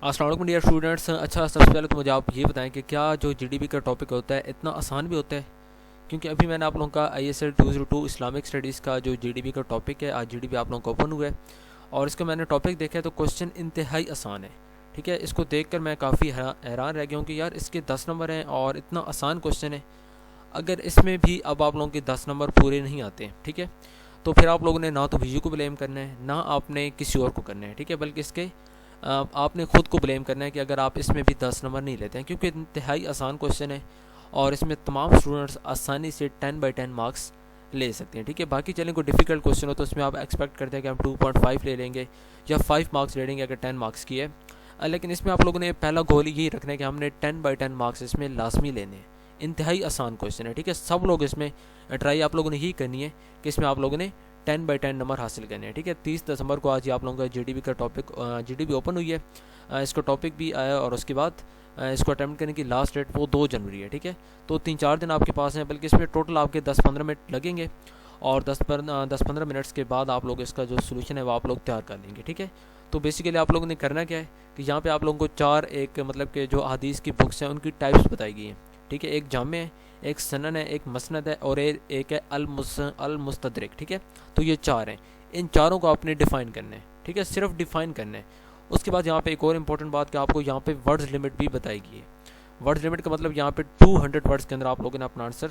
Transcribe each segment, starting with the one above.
السلام علیکم dear students. اچھا سب سے پہلے تو مجھے آپ یہ بتائیں کہ کیا جو جی ڈی پی کا ٹاپک ہوتا ہے اتنا آسان بھی ہوتا ہے؟ کیونکہ ابھی میں نے آپ لوگوں کا I S L 202 Islamic studies کا جو جی ڈی پی کا ٹاپک ہے، آج جی ڈی پی آپ لوگوں کو اوپن ہوا ہے اور اس کا میں نے ٹاپک دیکھا ہے تو کوشچن انتہائی آسان ہے. ٹھیک ہے، اس کو دیکھ کر میں کافی حیران رہ گیا ہوں کہ یار اس کے 10 نمبر ہیں اور اتنا آسان کوشچن ہے. اگر اس میں بھی اب آپ لوگوں کے 10 نمبر پورے نہیں آتے ہیں، ٹھیک ہے، تو پھر آپ لوگوں نے نہ تو ویژو کو بلیم کرنا ہے، نہ آپ نے کسی اور کو کرنا ہے. ٹھیک ہے، بلکہ اس کے آپ نے خود کو بلیم کرنا ہے کہ اگر آپ اس میں بھی 10 نمبر نہیں لیتے ہیں، کیونکہ انتہائی آسان کوشچن ہے اور اس میں تمام اسٹوڈنٹس آسانی سے 10/10 مارکس لے سکتے ہیں. ٹھیک ہے، باقی چلیں کوئی ڈیفیکلٹ کوشچن ہو تو اس میں آپ ایکسپیکٹ کرتے ہیں کہ ہم 2.5 لے لیں گے یا 5 مارکس لے لیں گے اگر 10 مارکس کی ہے. لیکن اس میں آپ لوگوں نے پہلا گول یہی رکھنا ہے کہ ہم نے 10/10 مارکس اس میں لازمی لینے ہیں. انتہائی آسان کوشچن ہے. ٹھیک ہے، سب لوگ اس میں ٹرائی آپ لوگوں نے یہی کرنی ہے کہ اس میں آپ لوگوں نے 10/10 نمبر حاصل کرنے ہیں. ٹھیک ہے، 30 دسمبر کو آج ہی آپ لوگوں کا جی ڈی پی کا topic G D P open ہوئی ہے. اس کا ٹاپک بھی آیا اور اس کے بعد اس کو اٹیمپٹ کرنے کی لاسٹ ڈیٹ وہ 2 جنوری ہے. ٹھیک ہے، تو 3-4 دن آپ کے پاس ہیں، بلکہ اس میں ٹوٹل آپ کے 10-15 منٹ لگیں گے اور 10-15 منٹس کے بعد آپ لوگ اس کا جو سولوشن ہے وہ آپ لوگ تیار کر لیں گے. ٹھیک ہے، تو بیسیکلی آپ لوگوں نے کرنا کیا ہے کہ یہاں پہ آپ لوگوں کو 4 ایک مطلب کہ جو احادیث کی بکس ہیں ان کی ٹائپس بتائی گئی ہیں. ٹھیک ہے، ایک جامع ہے، ایک سنن ہے، ایک مسند ہے اور ایک ہے المستدرک. ٹھیک ہے، تو یہ 4 ہیں. ان چاروں کو آپ نے ڈیفائن کرنا ہے. ٹھیک ہے، صرف ڈیفائن کرنا ہے. اس کے بعد یہاں پہ ایک اور امپورٹنٹ بات کہ آپ کو یہاں پہ ورڈز لمٹ بھی بتائی گئی ہے. ورڈز لمٹ کا مطلب یہاں پہ 200 ورڈز کے اندر آپ لوگوں نے اپنا آنسر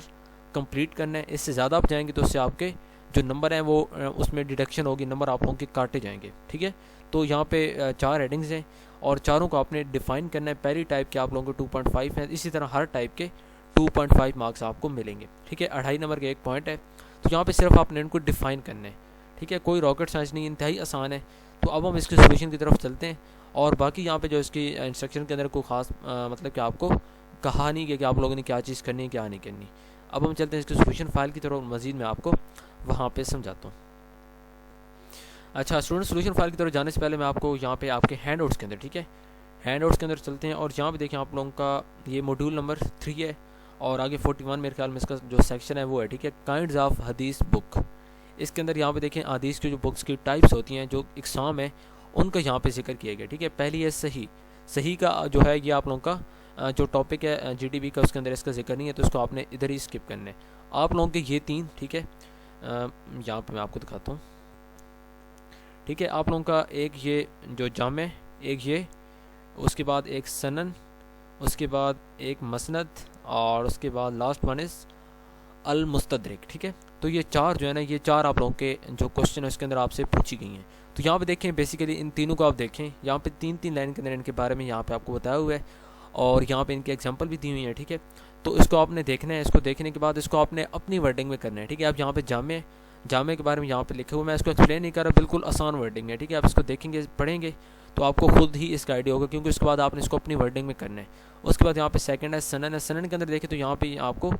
کمپلیٹ کرنا ہے. اس سے زیادہ آپ جائیں گے تو اس سے آپ کے جو نمبر ہیں وہ اس میں ڈیڈکشن ہوگی، نمبر آپ لوگوں کے کاٹے جائیں گے. ٹھیک ہے، تو یہاں پہ 4 ہیڈنگز ہیں اور چاروں کو آپ نے ڈیفائن کرنا ہے. پہلی ٹائپ کے آپ لوگوں کو 2.5 ہیں، اسی طرح ہر ٹائپ کے 2.5 مارکس آپ کو ملیں گے. ٹھیک ہے، 2.5 نمبر کے ایک پوائنٹ ہے، تو یہاں پہ صرف آپ نے ان کو ڈیفائن کرنا ہے. ٹھیک ہے، کوئی راکٹ سائنس نہیں، انتہائی آسان ہے. تو اب ہم اس کے سولوشن کی طرف چلتے ہیں. اور باقی یہاں پہ جو اس کی انسٹرکشن کے اندر کوئی خاص مطلب کہ آپ کو کہا نہیں کہ آپ لوگوں نے کیا چیز کرنی ہے کیا نہیں کرنی. اب ہم چلتے ہیں اس کے سولوشن فائل کی طرف، مزید میں آپ کو وہاں پہ سمجھاتا ہوں. اچھا اسٹوڈنٹ، سولوشن فائل کی طرف جانے سے پہلے میں آپ کو یہاں پہ آپ کے ہینڈ آؤٹس کے اندر، ٹھیک ہے، ہینڈ آؤٹس کے اندر چلتے ہیں اور یہاں پہ دیکھیں آپ لوگوں کا یہ ماڈیول نمبر 3 ہے اور آگے 41 میرے خیال میں اس کا جو سیکشن ہے وہ ہے. ٹھیک ہے، کائنڈز آف حدیث بک. اس کے اندر یہاں پہ دیکھیں حدیث کی جو بکس کی ٹائپس ہوتی ہیں جو اقسام ہے ان کا یہاں پہ ذکر کیا گیا. ٹھیک ہے، پہلی ہے صحیح. صحیح کا جو ہے یہ آپ لوگوں کا جو ٹاپک ہے جی ڈی بی کا، اس کے اندر اس کا ذکر نہیں ہے تو اس کو آپ نے ادھر ہی اسکپ کرنا ہے. آپ لوگوں کے یہ 3، ٹھیک ہے، یہاں پہ میں آپ کو دکھاتا ہوں. ٹھیک ہے، آپ لوگوں کا ایک یہ جو جامع، ایک یہ، اس کے بعد ایک سنن، اس کے بعد ایک مسند اور اس کے بعد لاسٹ ون از المستدرک. ٹھیک ہے، تو یہ 4 جو ہے نا، یہ 4 آپ لوگوں کے جو کوشچن ہے اس کے اندر آپ سے پوچھی گئی ہیں. تو یہاں پہ دیکھیں بیسیکلی ان تینوں کو آپ دیکھیں، یہاں پہ 3 لائن کے اندر ان کے بارے میں یہاں پہ آپ کو بتایا ہوا ہے اور یہاں پہ ان کے ایگزامپل بھی دی ہوئی ہیں. ٹھیک ہے، تو اس کو آپ نے دیکھنا ہے. اس کو دیکھنے کے بعد اس کو آپ نے اپنی ورڈنگ میں کرنا ہے. ٹھیک ہے، آپ یہاں پہ جامع کے بارے میں یہاں پہ لکھے ہوئے، میں اس کو ایکسپلین نہیں کر رہا، بالکل آسان ورڈنگ ہے. ٹھیک ہے، آپ اس کو دیکھیں گے پڑھیں گے تو آپ کو خود ہی اس کا آئیڈیا ہوگا، کیونکہ اس کے بعد آپ نے اس کو اپنی ورڈنگ میں کرنا ہے. اس کے بعد یہاں پہ سیکنڈ ہے سنن. سنن کے اندر دیکھیں تو یہاں پہ آپ کو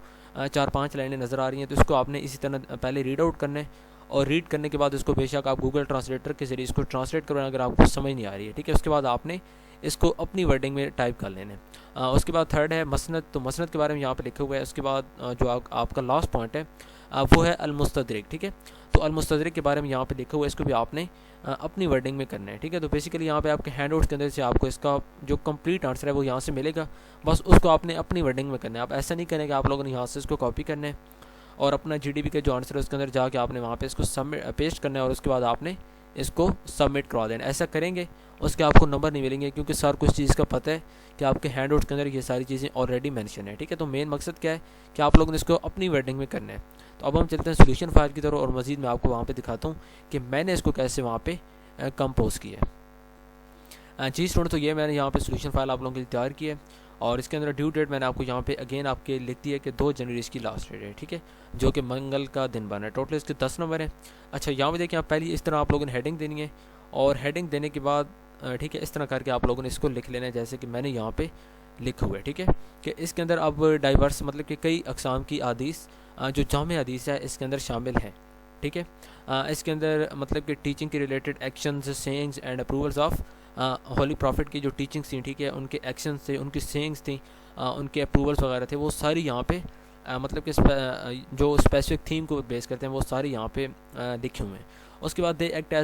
4-5 لائنیں نظر آ رہی ہیں، تو اس کو آپ نے اسی طرح پہلے ریڈ آؤٹ کرنا ہے اور ریڈ کرنے کے بعد اس کو بے شک آپ گوگل ٹرانسلیٹر کے ذریعے اس کو ٹرانسلیٹ کروانا اگر آپ کو سمجھ نہیں آ رہی ہے. ٹھیک ہے، اس کے بعد آپ نے اس کو اپنی ورڈنگ میں ٹائپ کر لینا ہے. اس کے بعد تھرڈ ہے مسند. تو مسند کے بارے میں یہاں پہ لکھا ہوا ہے. اس کے بعد جو آپ کا لاسٹ پوائنٹ ہے وہ ہے المستدرک. ٹھیک ہے، تو المستدرک کے بارے میں یہاں پہ لکھا ہوا ہے، اس کو بھی آپ نے اپنی ورڈنگ میں کرنا ہے. ٹھیک ہے، تو بیسیکلی یہاں پہ آپ کے ہینڈ آؤٹس کے اندر سے آپ کو اس کا جو کمپلیٹ آنسر ہے وہ یہاں سے ملے گا، بس اس کو آپ نے اپنی ورڈنگ میں کرنا ہے. آپ ایسا نہیں کریں کہ آپ لوگوں نے یہاں سے اس کو کاپی کرنا ہے اور اپنا جی ڈی پی کا جو آنسر ہے اس کے اندر جا کے آپ نے وہاں پہ اس کو پیسٹ کرنا ہے اور اس کے بعد آپ نے اس کو سبمٹ کروا دینا. ایسا کریں گے اس کے آپ کو نمبر نہیں ملیں گے، کیونکہ سر کچھ چیز کا پتہ ہے کہ آپ کے ہینڈ آؤٹس کے اندر یہ ساری چیزیں آلریڈی مینشن ہے. ٹھیک ہے، تو مین مقصد کیا ہے کہ آپ لوگوں نے اس کو اپنی ورڈنگ میں کرنا ہے. تو اب ہم چلتے ہیں سولوشن فائل کی طرف اور مزید میں آپ کو وہاں پہ دکھاتا ہوں کہ میں نے اس کو کیسے وہاں پہ کمپوز کیا ہے. جی اسٹوڈنٹ، تو یہ میں نے یہاں پہ سولوشن فائل آپ لوگوں کے لیے تیار کی ہے اور اس کے اندر ڈیو ڈیٹ میں نے آپ کو یہاں پہ اگین آپ کے لکھ دی ہے کہ 2 جنوری اس کی لاسٹ ڈیٹ ہے. ٹھیک ہے، جو کہ منگل کا دن بنا ہے. ٹوٹل اس کے 10 نمبر ہیں. اچھا یہاں پہ دیکھیں، آپ پہلی اس طرح آپ لوگوں نے ہیڈنگ دینی ہے اور ہیڈنگ دینے کے بعد ٹھیک ہے اس طرح کر کے آپ لوگوں نے اس کو لکھ لینا ہے جیسے کہ میں نے یہاں پہ لکھا ہوا ہے. ٹھیک ہے، کہ اس کے اندر اب ڈائیورس مطلب کہ کئی اقسام کی حدیث جو جامع حدیث ہے اس کے اندر شامل ہیں. ٹھیک ہے، اس کے اندر مطلب کہ ٹیچنگ کے related actions, sayings and approvals of holy profit کی جو ٹیچنگس تھیں، ٹھیک ہے، ان کے ایکشنز تھے، ان کی سینگز تھیں، ان کے اپروولس وغیرہ تھے، وہ ساری یہاں پہ مطلب کہ جو اسپیسیفک تھیم کو بیس کرتے ہیں وہ ساری یہاں پہ لکھے ہوئے ہیں. اس کے بعد the act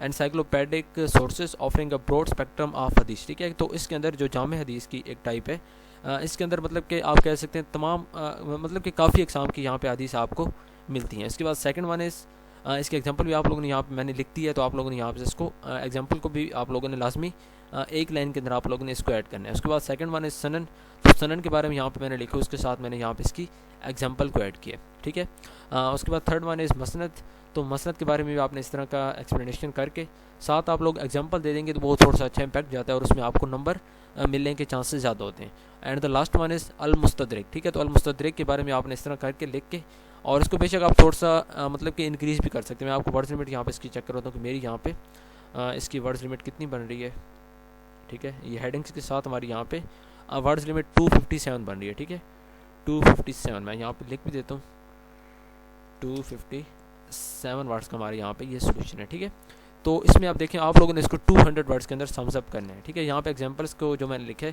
encyclopedic sources offering a broad spectrum of Hadith. ٹھیک ہے, تو اس کے اندر جو جامع حدیث کی ایک ٹائپ ہے, اس کے اندر مطلب کہ آپ کہہ سکتے ہیں تمام مطلب کہ کافی اقسام کی یہاں پہ حدیث آپ کو ملتی ہیں. اس کے بعد سیکنڈ ون از, اس کی ایگزامپل بھی آپ لوگوں نے یہاں پہ میں نے لکھ دی ہے, تو آپ لوگوں نے یہاں پہ اس کو ایگزامپل کو بھی آپ لوگوں نے لازمی ایک لائن کے اندر آپ لوگوں نے اس کو ایڈ کرنا ہے. اس کے بعد سیکنڈ ون از سنن, تو سنن کے بارے میں یہاں پہ میں نے لکھا, اس کے ساتھ میں نے یہاں پہ اس کی ایگزامپل کو ایڈ کیا. ٹھیک ہے, اس کے بعد تھرڈ ون از مسند, تو مسند کے بارے میں بھی آپ نے اس طرح کا ایکسپلینیشن کر کے ساتھ آپ لوگ ایگزامپل دے دیں گے, تو وہ تھوڑا سا اچھا امپیکٹ جاتا ہے اور اس میں آپ کو نمبر ملنے کے چانسز زیادہ ہوتے ہیں. And the last one is Al Mustadrak. ٹھیک ہے, تو المستدرک کے بارے میں آپ نے اس طرح کر کے لکھ کے, اور اس کو بے شک آپ تھوڑا سا مطلب کہ انکریز بھی کر سکتے ہیں. میں آپ کو ورڈز لمٹ یہاں پہ اس کی چیک کر رہا ہوں کہ میری یہاں پہ اس کی ورڈز لمٹ کتنی بن رہی ہے. ٹھیک ہے, یہ ہیڈنگس کے ساتھ ہماری یہاں پہ ورڈز لمٹ 257 بن رہی ہے. ٹھیک ہے, 257 میں یہاں پہ لکھ بھی دیتا ہوں, 257 ورڈز کا ہمارے یہاں پہ یہ سولوشن ہے. ٹھیک ہے, تو اس میں آپ دیکھیں آپ لوگوں نے اس کو 200 ورڈز کے اندر سمز اپ کرنا ہے. ٹھیک ہے, یہاں پہ ایگزامپلس کو جو میں نے لکھا ہے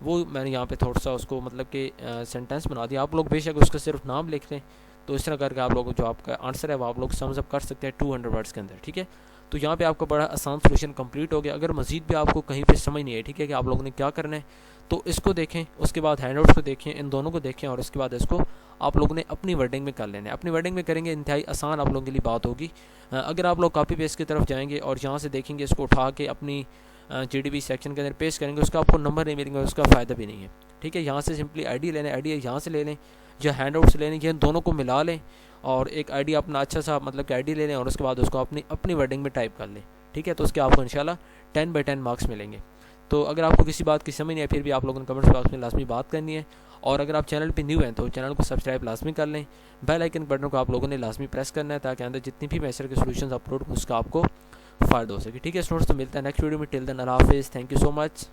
وہ میں نے یہاں پہ تھوڑا سا اس کو مطلب کہ سینٹینس بنا دیا. آپ لوگ بے شک اس کا صرف نام لکھ لیں, تو اس طرح کر کے آپ لوگ جو آپ کا آنسر ہے وہ آپ لوگ سمز اپ کر سکتے ہیں 200 ورڈز کے اندر. ٹھیک ہے, تو یہاں پہ آپ کا بڑا آسان سولوشن کمپلیٹ ہو گیا. اگر مزید بھی آپ کو کہیں پہ سمجھ نہیں ہے, ٹھیک ہے, کہ آپ لوگوں نے کیا کرنا ہے, تو اس کو دیکھیں, اس کے بعد ہینڈ آؤٹس کو دیکھیں, ان دونوں کو دیکھیں, اور اس کے بعد اس کو آپ لوگوں نے اپنی ورڈنگ میں کر لینا ہے. اپنی ورڈنگ میں کریں گے انتہائی آسان آپ لوگوں کے لیے بات ہوگی. اگر آپ لوگ کاپی پیسٹ کی طرف جائیں گے اور یہاں سے دیکھیں گے اس کو اٹھا کے اپنی جی ڈی بی سیکشن کے اندر پیسٹ کریں گے, اس کا آپ کو نمبر نہیں ملیں گے, اس کا فائدہ بھی نہیں ہے. ٹھیک ہے, یہاں سے سمپلی آئی ڈی لینا ہے, آئی ڈی یہاں سے لے لیں, یا ہینڈ آؤٹ سے لے لیں, یہ دونوں کو ملا لیں اور ایک آئی ڈی اپنا اچھا سا مطلب کہ آئی ڈی لے لیں, اور اس کے بعد اس کو اپنی ورڈنگ میں ٹائپ کر لیں. ٹھیک ہے, تو اس کے آپ کو انشاءاللہ 10/10 مارکس ملیں گے. تو اگر آپ کو کسی بات کی سمجھ نہیں ہے, پھر بھی آپ لوگوں نے کمنٹس باکس میں لازمی بات کرنی ہے. اور اگر آپ چینل پہ نیو ہیں تو چینل کو سبسکرائب لازمی کر لیں. بیل آئکن بٹن کو آپ لوگوں نے لازمی پریس کرنا ہے, تاکہ اندر جتنی بھی میسر کے سولوشنز اپلوڈ ہوں اس کا آپ کو فائدہ ہو سکے. ٹھیک ہے اسٹوڈنٹس, تو ملتا ہے نیکسٹ ویڈیو میں. ٹل دین اللہ حافظ, تھینک یو سو مچ.